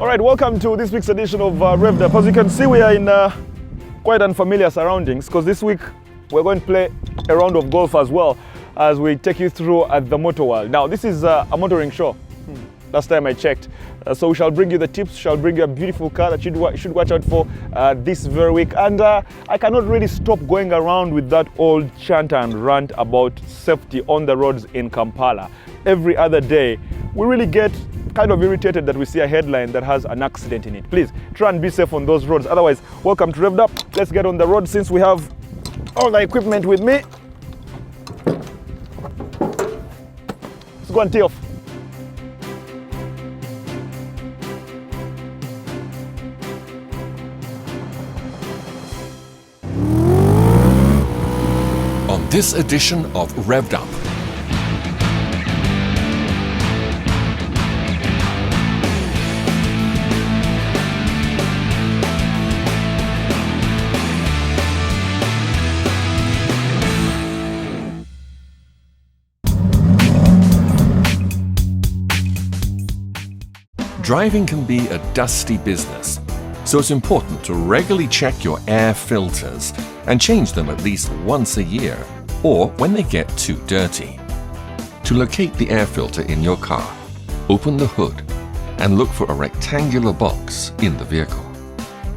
All right, welcome to this week's edition of Revved Up. As you can see, we are in quite unfamiliar surroundings because this week we're going to play a round of golf as well as we take you through at the Motor World. Now, this is a motoring show. Last time I checked. So we shall bring you the tips, shall bring you a beautiful car that you should watch out for this very week. And I cannot really stop going around with that old chant and rant about safety on the roads in Kampala. Every other day, we really get kind of irritated that we see a headline that has an accident in it. Please try and be safe on those roads. Otherwise, welcome to Revved Up. Let's get on the road since we have all the equipment with me. Let's go and tee off. On this edition of Revved Up, driving can be a dusty business, so it's important to regularly check your air filters and change them at least once a year, or when they get too dirty. To locate the air filter in your car, open the hood and look for a rectangular box in the vehicle.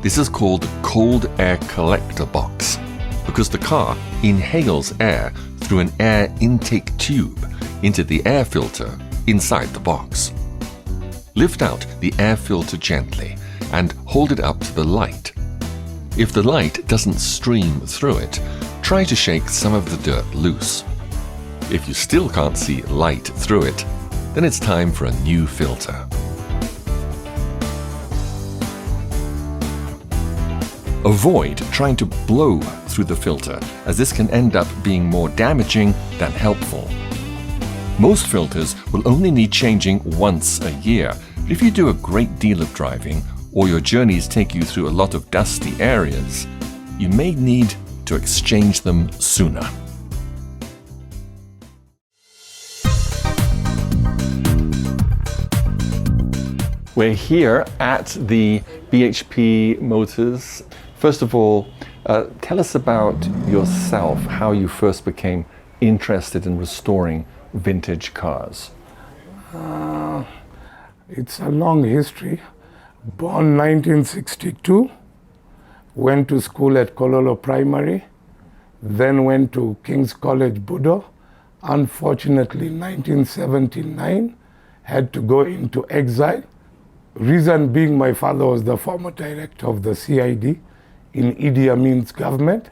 This is called the cold air collector box because the car inhales air through an air intake tube into the air filter inside the box. Lift out the air filter gently and hold it up to the light. If the light doesn't stream through it, try to shake some of the dirt loose. If you still can't see light through it, then it's time for a new filter. Avoid trying to blow through the filter, as this can end up being more damaging than helpful. Most filters will only need changing once a year, but if you do a great deal of driving or your journeys take you through a lot of dusty areas, you may need to exchange them sooner. We're here at the BHP Motors. First of all, tell us about yourself, how you first became interested in restoring vintage cars. It's a long history. Born 1962, went to school at Kololo Primary, then went to King's College, Budo. Unfortunately, 1979, had to go into exile. Reason being, my father was the former director of the CID in Idi Amin's government.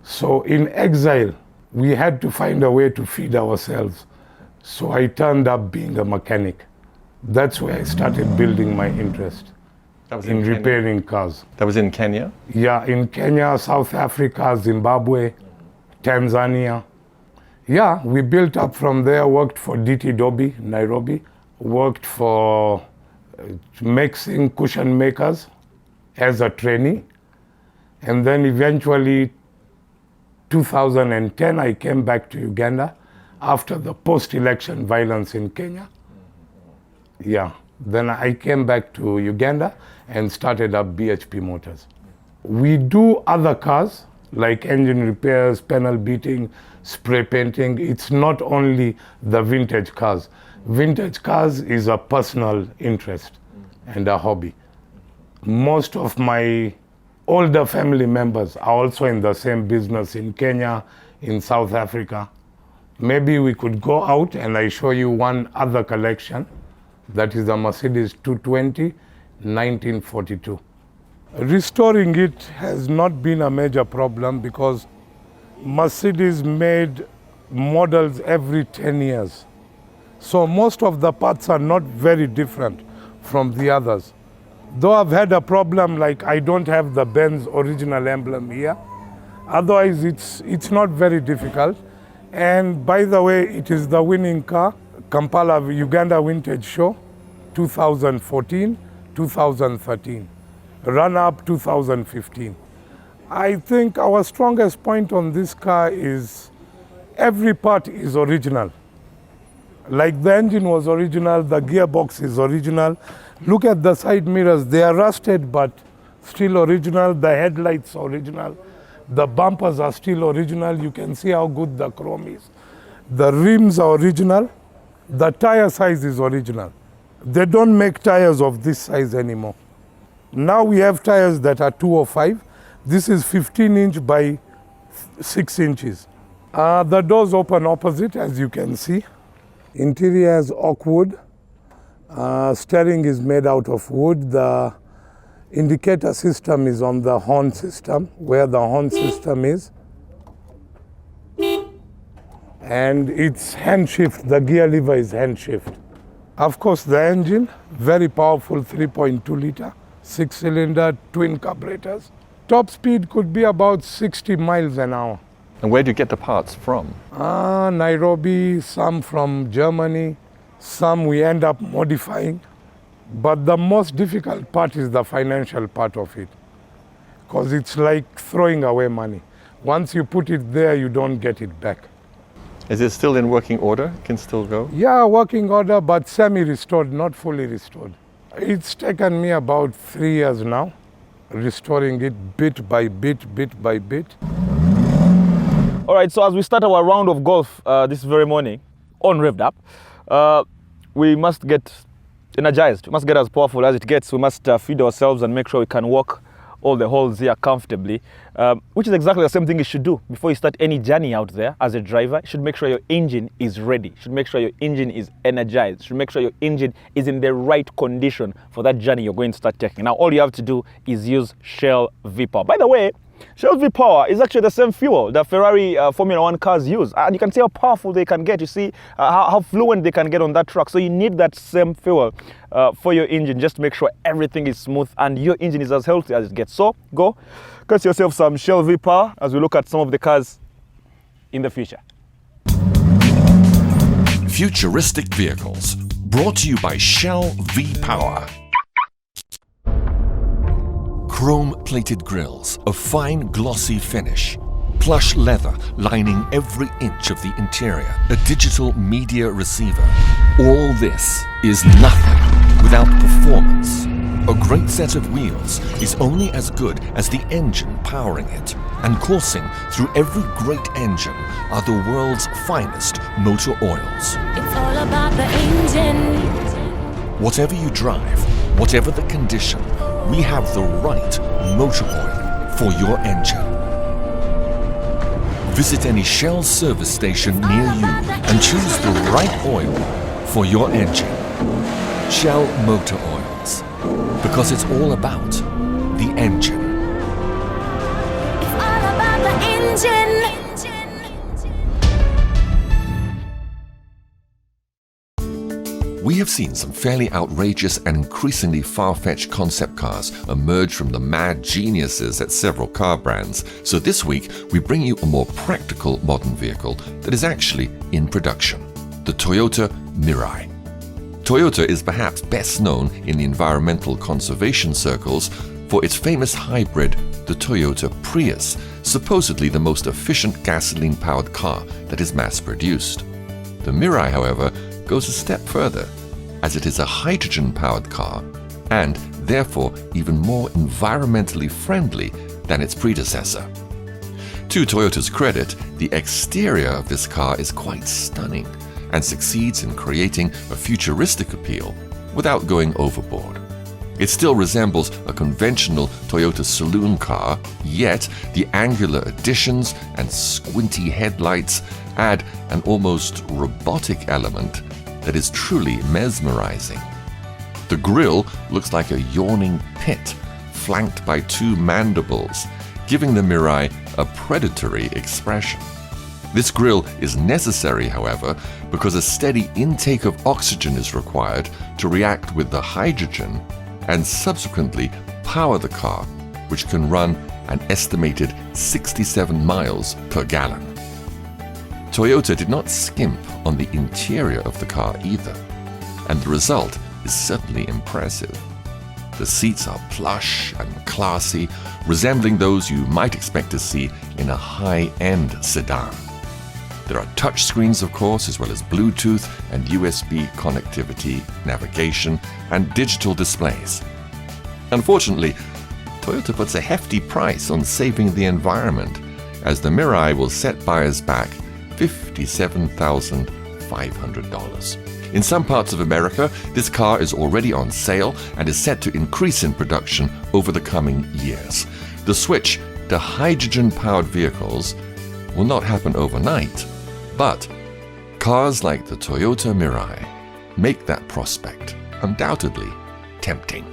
So in exile, we had to find a way to feed ourselves. So I turned up being a mechanic. That's where I started building my interest in repairing cars. That was in Kenya? Yeah, in Kenya, South Africa, Zimbabwe, Tanzania. Yeah, we built up from there, worked for DT Dobby, Nairobi, worked for mixing cushion makers as a trainee. And then eventually, 2010, I came back to Uganda after the post-election violence in Kenya. Yeah, then I came back to Uganda and started up BHP Motors. We do other cars like engine repairs, panel beating, spray painting. It's not only the vintage cars. Vintage cars is a personal interest and a hobby. Most of my older family members are also in the same business in Kenya, in South Africa. Maybe we could go out and I show you one other collection. That is a Mercedes 220, 1942. Restoring it has not been a major problem because Mercedes made models every 10 years. So most of the parts are not very different from the others. Though I've had a problem like I don't have the Benz original emblem here. Otherwise, it's not very difficult. And by the way, it is the winning car. Kampala Uganda Vintage Show, 2014, 2013. Run-up 2015. I think our strongest point on this car is every part is original. Like the engine was original, the gearbox is original, Look at the side mirrors. They are rusted but still original. The headlights original. The bumpers are still original. You can see how good the chrome is. The rims are original. The tire size is original. They don't make tires of this size anymore. Now we have tires that are 205. This is 15-inch by 6 inches. The doors open opposite, as you can see. Interior has oak wood. Steering is made out of wood. The indicator system is on the horn system, where the horn system is. And it's hand shift, the gear lever is hand shift. Of course, the engine, very powerful 3.2 liter, 6-cylinder, twin carburetors. Top speed could be about 60 miles an hour. And where do you get the parts from? Nairobi, some from Germany, some we end up modifying. But the most difficult part is the financial part of it, because it's like throwing away money. Once you put it there, you don't get it back. Is it still in working order? Can still go? Yeah, working order, but semi-restored, not fully restored. It's taken me about 3 years now, restoring it bit by bit, bit by bit. All right, so as we start our round of golf this very morning on Revved Up, we must get energized. We must get as powerful as it gets. We must feed ourselves and make sure we can walk all the holes here comfortably, which is exactly the same thing you should do before you start any journey out there as a driver. You should make sure your engine is ready. You should make sure your engine is energized. You should make sure your engine is in the right condition for that journey you're going to start taking. Now, all you have to do is use Shell V-Power. By the way, Shell V-Power is actually the same fuel that Ferrari Formula 1 cars use. And you can see how powerful they can get. You see how fluent they can get on that track. So you need that same fuel for your engine, just to make sure everything is smooth and your engine is as healthy as it gets. So go get yourself some Shell V-Power as we look at some of the cars in the future. Futuristic vehicles, brought to you by Shell V-Power. Chrome-plated grills, a fine glossy finish, plush leather lining every inch of the interior, a digital media receiver. All this is nothing without performance. A great set of wheels is only as good as the engine powering it, and coursing through every great engine are the world's finest motor oils. It's all about the engine. Whatever you drive, whatever the condition, we have the right motor oil for your engine. Visit any Shell service station near you and choose the right oil for your engine. Shell Motor Oils, because it's all about the engine. It's all about the engine. We have seen some fairly outrageous and increasingly far-fetched concept cars emerge from the mad geniuses at several car brands. So this week, we bring you a more practical modern vehicle that is actually in production, the Toyota Mirai. Toyota is perhaps best known in the environmental conservation circles for its famous hybrid, the Toyota Prius, supposedly the most efficient gasoline-powered car that is mass-produced. The Mirai, however, goes a step further, as it is a hydrogen-powered car and therefore even more environmentally friendly than its predecessor. To Toyota's credit, the exterior of this car is quite stunning and succeeds in creating a futuristic appeal without going overboard. It still resembles a conventional Toyota saloon car, yet the angular additions and squinty headlights add an almost robotic element that is truly mesmerizing. The grille looks like a yawning pit, flanked by two mandibles, giving the Mirai a predatory expression. This grille is necessary, however, because a steady intake of oxygen is required to react with the hydrogen and subsequently power the car, which can run an estimated 67 miles per gallon. Toyota did not skimp on the interior of the car either, and the result is certainly impressive. The seats are plush and classy, resembling those you might expect to see in a high-end sedan. There are touch screens, of course, as well as Bluetooth and USB connectivity, navigation, and digital displays. Unfortunately, Toyota puts a hefty price on saving the environment, as the Mirai will set buyers back $57,500. In some parts of America, this car is already on sale and is set to increase in production over the coming years. The switch to hydrogen-powered vehicles will not happen overnight, but cars like the Toyota Mirai make that prospect undoubtedly tempting.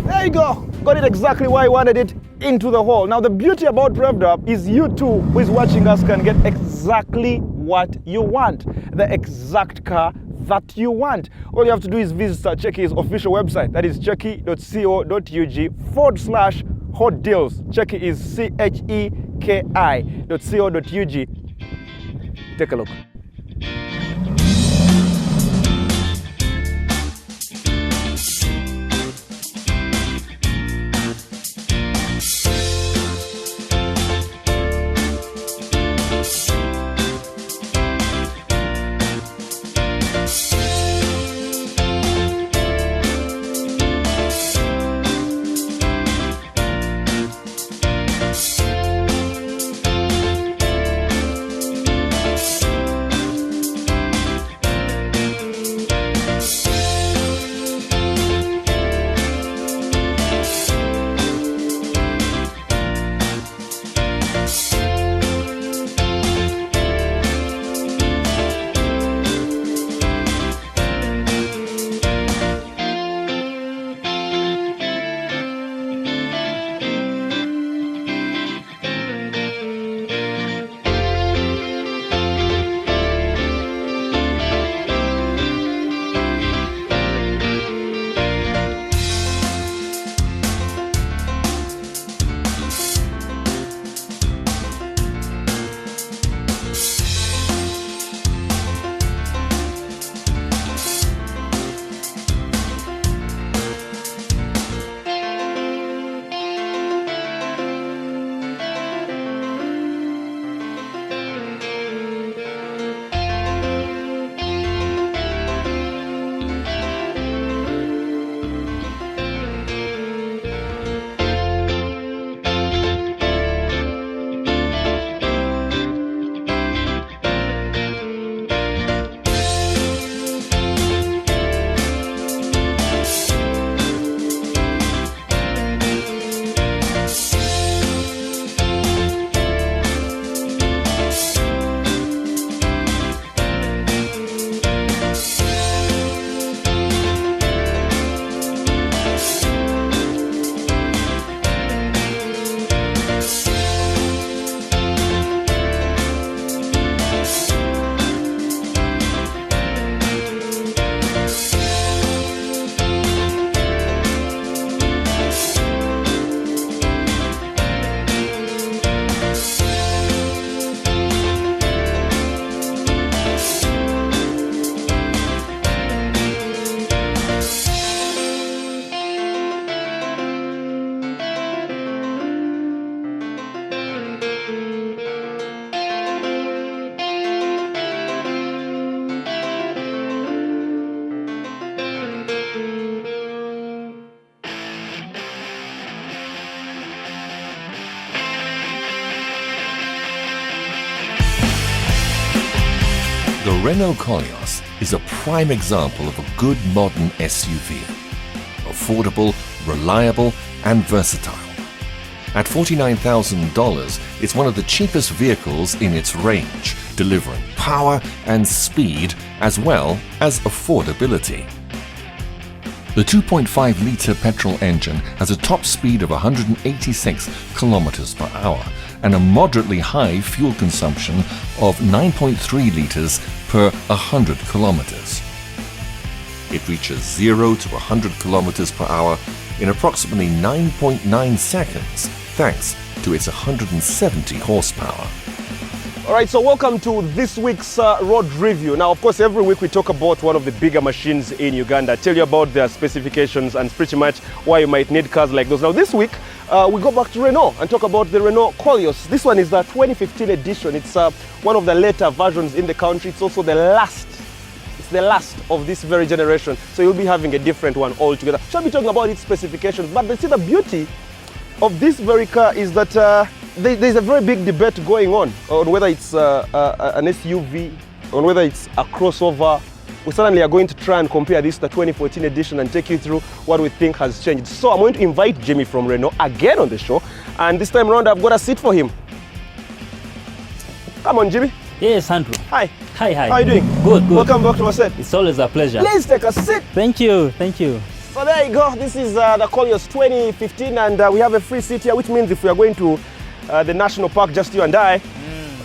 There you go. Got it exactly where I wanted it, into the hole. Now the beauty about Revved Up is you too, who is watching us, can get exactly what you want. The exact car that you want. All you have to do is visit Cheki's official website. That is cheki.co.ug/hot deals. Cheki is CHEKI.co.ug. Take a look. The Renault Koleos is a prime example of a good modern SUV. Affordable, reliable and versatile. At $49,000, it's one of the cheapest vehicles in its range, delivering power and speed as well as affordability. The 2.5-litre petrol engine has a top speed of 186 kilometers per hour and a moderately high fuel consumption of 9.3 litres per 100 kilometers. It reaches 0 to 100 kilometers per hour in approximately 9.9 seconds, thanks to its 170 horsepower. All right, so welcome to this week's road review. Now, of course, every week we talk about one of the bigger machines in Uganda, tell you about their specifications and pretty much why you might need cars like those. Now, this week, we go back to Renault and talk about the Renault Koleos. This one is the 2015 edition. It's one of the later versions in the country. It's also the last of this very generation. So you'll be having a different one altogether. Shall be talking about its specifications, but see, the beauty of this very car is that there's a very big debate going on whether it's an SUV, on whether it's a crossover. We certainly are going to try and compare this to the 2014 edition and take you through what we think has changed. So I'm going to invite Jimmy from Renault again on the show, and this time around I've got a seat for him. Come on, Jimmy. Yes, Andrew. Hi. Hi. How are you doing? Good. Welcome back to my set. It's always a pleasure. Please take a seat. Thank you. So there you go. This is the Koleos 2015, and we have a free seat here, which means if we are going to the national park, just you and I,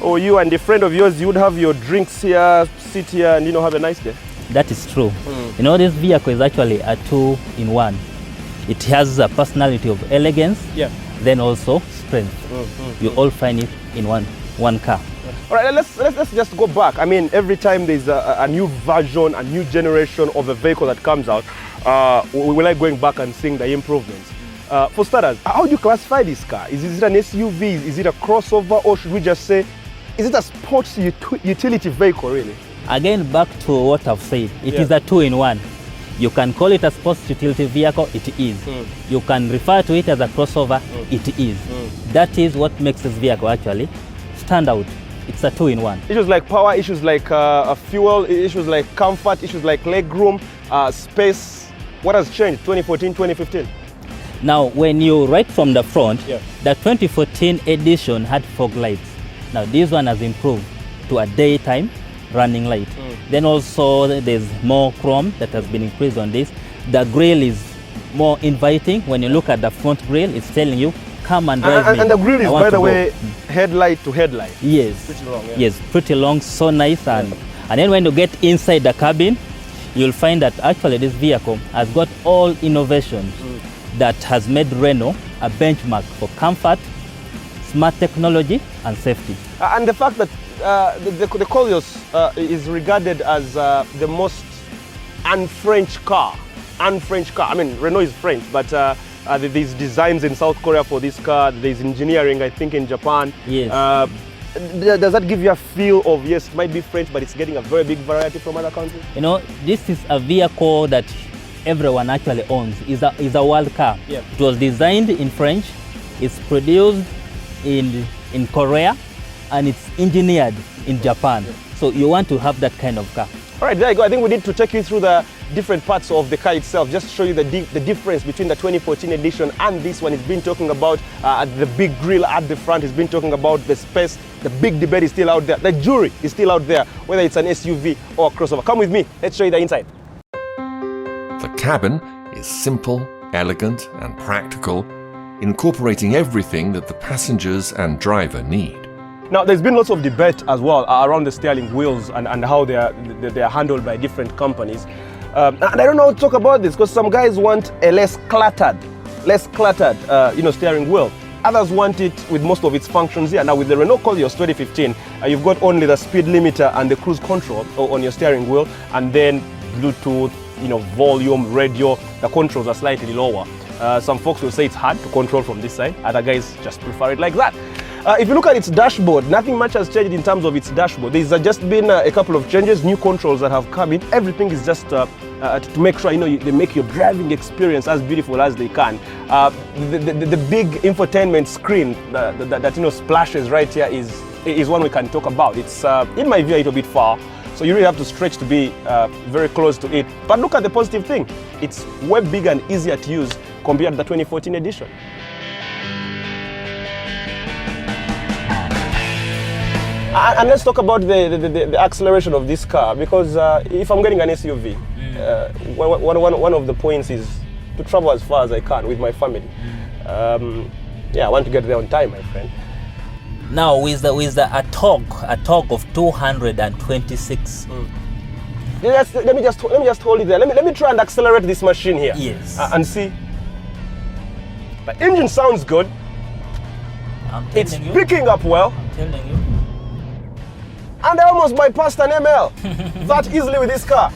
or you and a friend of yours, you would have your drinks here, sit here, and have a nice day. That is true. This vehicle is actually a two-in-one. It has a personality of elegance, then also strength. You all find it in one car. All right, let's just go back. I mean, every time there's a new version, a new generation of a vehicle that comes out, we like going back and seeing the improvements. For starters, how do you classify this car? Is it an SUV? Is it a crossover? Or should we just say, is it a sports utility vehicle, really? Again, back to what I've said. It is a two-in-one. You can call it a sports utility vehicle, it is. You can refer to it as a crossover, it is. That is what makes this vehicle actually stand out. It's a two-in-one. Issues like power, issues like fuel, issues like comfort, issues like legroom, space. What has changed 2014, 2015? Now, when you right from the front, the 2014 edition had fog lights. Now, this one has improved to a daytime running light. Then also there's more chrome that has been increased on this. The grille is more inviting. When you look at the front grille, it's telling you, come and drive me. And the grille is, by the way, headlight to headlight. Yes. Pretty long, Yes, pretty long, so nice. And then when you get inside the cabin, you'll find that actually this vehicle has got all innovations that has made Renault a benchmark for comfort, smart technology, and safety. And the fact that the Koleos is regarded as the most un-French car. I mean, Renault is French, but there's designs in South Korea for this car. There's engineering, I think, in Japan. Yes. Does that give you a feel of, yes, it might be French, but it's getting a very big variety from other countries? This is a vehicle that everyone actually owns. It's a world car. It was designed in French, it's produced in Korea, and it's engineered in Japan. So you want to have that kind of car. All right, there you go. I think we need to take you through the different parts of the car itself, just to show you the difference between the 2014 edition and this one. It's been talking about the big grille at the front. It's been talking about the space. The big debate is still out there. The jury is still out there, whether it's an SUV or a crossover. Come with me. Let's show you the inside. The cabin is simple, elegant, and practical, incorporating everything that the passengers and driver need. Now, there's been lots of debate as well around the steering wheels and how they are handled by different companies. And I don't know how to talk about this because some guys want a less cluttered, steering wheel. Others want it with most of its functions here. Now, with the Renault Koleos 2015, you've got only the speed limiter and the cruise control on your steering wheel, and then Bluetooth, volume, radio. The controls are slightly lower. Some folks will say it's hard to control from this side. Other guys just prefer it like that. If you look at its dashboard, nothing much has changed in terms of its dashboard. There's just been a couple of changes, new controls that have come in. Everything is just to make sure they make your driving experience as beautiful as they can. The big infotainment screen that splashes right here is one we can talk about. It's in my view a little bit far, so you really have to stretch to be very close to it. But look at the positive thing. It's way bigger and easier to use compared to the 2014 edition. And let's talk about the acceleration of this car, because if I'm getting an SUV, one of the points is to travel as far as I can with my family. Yeah, I want to get there on time, my friend. Now with a torque of 226. Let me just hold it there. Let me try and accelerate this machine here. Yes. And see. The engine sounds good. It's picking up well. I'm telling you. And I almost bypassed an ML that easily with this car.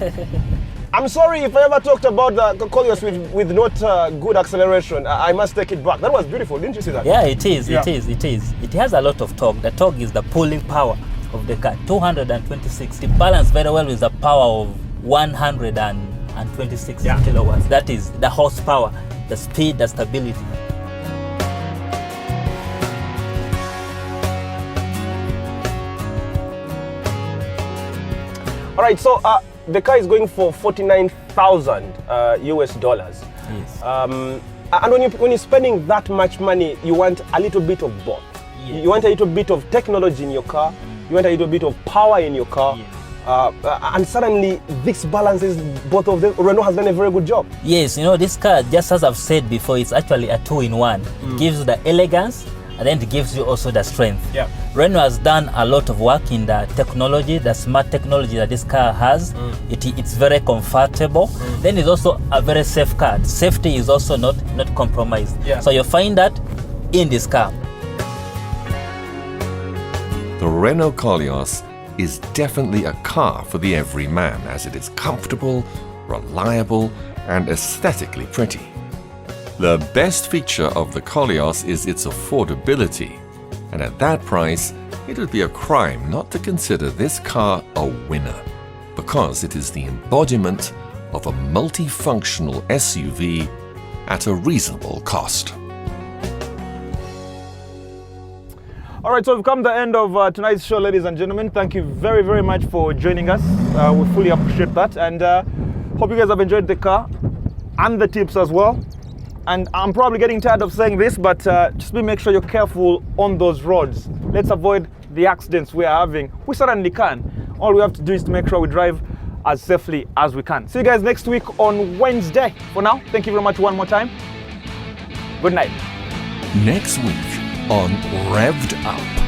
I'm sorry if I ever talked about the Koleos with not good acceleration. I must take it back. That was beautiful, didn't you see that? Yeah, it is. It has a lot of torque. The torque is the pulling power of the car. 226. It balanced very well with the power of 126 kilowatts. That is the horsepower, the speed, the stability. All right, so the car is going for $49,000 US dollars. Yes. And when you're spending that much money, you want a little bit of both. Yes. You want a little bit of technology in your car. You want a little bit of power in your car. Yes. And suddenly this balances both of them. Renault has done a very good job. Yes, you know, this car, just as I've said before, it's actually a two-in-one. It gives you the elegance, and then it gives you also the strength. Yeah. Renault has done a lot of work in the technology, the smart technology that this car has. It's very comfortable. Then it's also a very safe car. Safety is also not compromised. Yeah. So you'll find that in this car. The Renault Koleos is definitely a car for the everyman, as it is comfortable, reliable, and aesthetically pretty. The best feature of the Koleos is its affordability, and at that price, it would be a crime not to consider this car a winner, because it is the embodiment of a multifunctional SUV at a reasonable cost. All right, so we've come to the end of tonight's show, ladies and gentlemen. Thank you very, very much for joining us. We fully appreciate that, and hope you guys have enjoyed the car and the tips as well. And I'm probably getting tired of saying this, but just make sure you're careful on those roads. Let's avoid the accidents we are having. We certainly can. All we have to do is to make sure we drive as safely as we can. See you guys next week on Wednesday. For now, thank you very much one more time. Good night. Next week on Revved Up.